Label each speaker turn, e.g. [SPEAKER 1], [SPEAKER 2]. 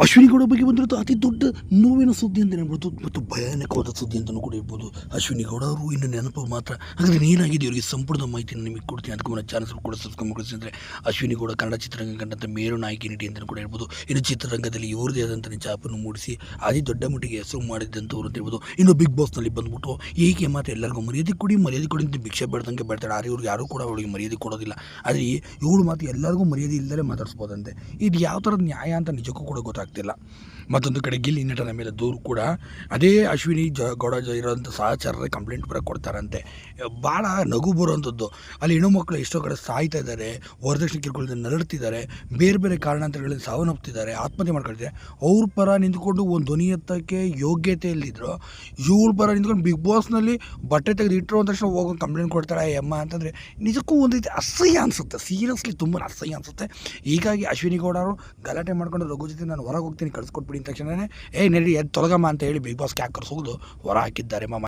[SPEAKER 1] ಅಶ್ವಿನಿ ಗೌಡ ಬಗ್ಗೆ ಬಂದಿರೋದು ಅತಿ ದೊಡ್ಡ ನೋವಿನ ಸುದ್ದಿ ಅಂತ ಹೇಳ್ಬೋದು ಮತ್ತು ಭಯಾನಕವಾದ ಸುದ್ದಿ ಅಂತಲೂ ಕೂಡ ಹೇಳ್ಬೋದು. ಅಶ್ವಿನಿ ಗೌಡ ಅವರು ಇನ್ನು ನೆನಪು ಮಾತ್ರ. ಹಾಗಾದರೆ ಏನಾಗಿದೆ ಇವರಿಗೆ ಸಂಪೂರ್ಣ ಮಾಹಿತಿಯನ್ನು ನಿಮಗೆ ಕೊಡ್ತೀನಿ. ಅದಕ್ಕೆ ನನ್ನ ಚಾನಲ್ ಕೂಡ ಸಬ್ಸ್ಕ್ರೈಬ್ ಮಾಡಿಸಿದ್ರೆ ಅಶ್ವಿನಿ ಗೌಡ ಕನ್ನಡ ಚಿತ್ರರಂಗ ಕಂಡಂಥ ಮೇರು ನಾಯಕಿ ನಟಿ ಅಂತಲೂ ಕೂಡ ಹೇಳ್ಬೋದು. ಇನ್ನು ಚಿತ್ರರಂಗದಲ್ಲಿ ಇವ್ರದೇ ಆದಂಥ ಛಾಪನ್ನು ಮೂಡಿಸಿ ಅತಿ ದೊಡ್ಡ ಮಟ್ಟಿಗೆ ಹೆಸರು ಮಾಡಿದ್ದಂಥವ್ರು ಅಂತ ಹೇಳ್ಬೋದು. ಇನ್ನು ಬಿಗ್ ಬಾಸ್ನಲ್ಲಿ ಬಂದ್ಬಿಟ್ಟು ಏಕೆ ಮಾತ್ರ ಎಲ್ಲರಿಗೂ ಮರ್ಯಾದೆ ಕೊಡಿ ಅಂತ ಭಿಕ್ಷೆ ಬೇಡ್ದಂಗೆ ಬೇಡ್ತಾಳೆ. ಆದರೆ ಇವ್ರಿಗೆ ಯಾರೂ ಕೂಡ ಅವಳಿಗೆ ಮರ್ಯಾದೆ ಕೊಡೋದಿಲ್ಲ. ಆದರೆ ಇವಳು ಮಾತು ಎಲ್ಲರಿಗೂ ಮರ್ಯಾದೆ ಇಲ್ಲದೆ ಮಾತಾಡಿಸ್ಬೋದಂತೆ. ಇದು ಯಾವ ಥರದ ನ್ಯಾಯ ಅಂತ ನಿಜಕ್ಕೂ ಕೂಡ ಗೊತ್ತಾಗ್ತಿಲ್ಲ. ಮತ್ತೊಂದು ಕಡೆ ಗಿಲ್ಲಿ ನಟನ ಮೇಲೆ ದೂರು ಕೂಡ ಅದೇ ಅಶ್ವಿನಿ ಗೌಡ ಇರೋಂಥ ಸಹಚರರೇ ಕಂಪ್ಲೇಂಟ್ ಬರೋಕ್ಕೆ ಕೊಡ್ತಾರಂತೆ. ಭಾಳ ನಗು ಬರುವಂಥದ್ದು. ಅಲ್ಲಿ ಹೆಣ್ಣುಮಕ್ಕಳು ಎಷ್ಟೋ ಕಡೆ ಸಾಯ್ತಾ ಇದ್ದಾರೆ, ವರದಕ್ಷಿಣೆ ಕಿರುಕುಳದಿಂದ ನರಳ್ತಿದ್ದಾರೆ, ಬೇರೆ ಬೇರೆ ಕಾರಣಾಂತರಗಳಲ್ಲಿ ಸಾವನ್ನಪ್ತಿದ್ದಾರೆ, ಆತ್ಮಹತ್ಯೆ ಮಾಡ್ಕೊಳ್ತಿದ್ದಾರೆ. ಅವ್ರ ಪರ ನಿಂತ್ಕೊಂಡು ಒಂದು ಧ್ವನಿ ಎತ್ತಕ್ಕೆ ಯೋಗ್ಯತೆ ಇಲ್ದಿದ್ರು ಇವಳ ಪರ ನಿಂತ್ಕೊಂಡು ಬಿಗ್ ಬಾಸ್ನಲ್ಲಿ ಬಟ್ಟೆ ತೆಗೆದು ಇಟ್ಟರು ಅಂದ ತಕ್ಷಣ ಹೋಗೋದು ಕಂಪ್ಲೇಂಟ್ ಕೊಡ್ತಾಳೆ ಅಮ್ಮ ಅಂತಂದರೆ ನಿಜಕ್ಕೂ ಒಂದು ರೀತಿ ಅಸಹ್ಯ ಅನಿಸುತ್ತೆ. ಸೀರಿಯಸ್ಲಿ ತುಂಬ ಅಸಹ್ಯ ಅನಿಸುತ್ತೆ. ಹೀಗಾಗಿ ಅಶ್ವಿನಿ ಗೌಡ ಅವರು ಗಲಾಟೆ ಮಾಡ್ಕೊಂಡು ರಘು ಜೊತೆ ನಾನು ಹೊರಗೆ ಹೋಗ್ತೀನಿ ಕಳಿಸ್ಕೊಟ್ಬಿಡಿ ಅಂದ ತಕ್ಷಣವೇ ನಡಿ ಎದ್ದು ತೊಲಗಮ್ಮ ಅಂತ ಹೇಳಿ ಬಿಗ್ ಬಾಸ್ಗೆ ಹಾಕಿ ಕರ್ಸೋದು ಹೊರ ಹಾಕಿದ್ದಾರೆ ಮಾಮ.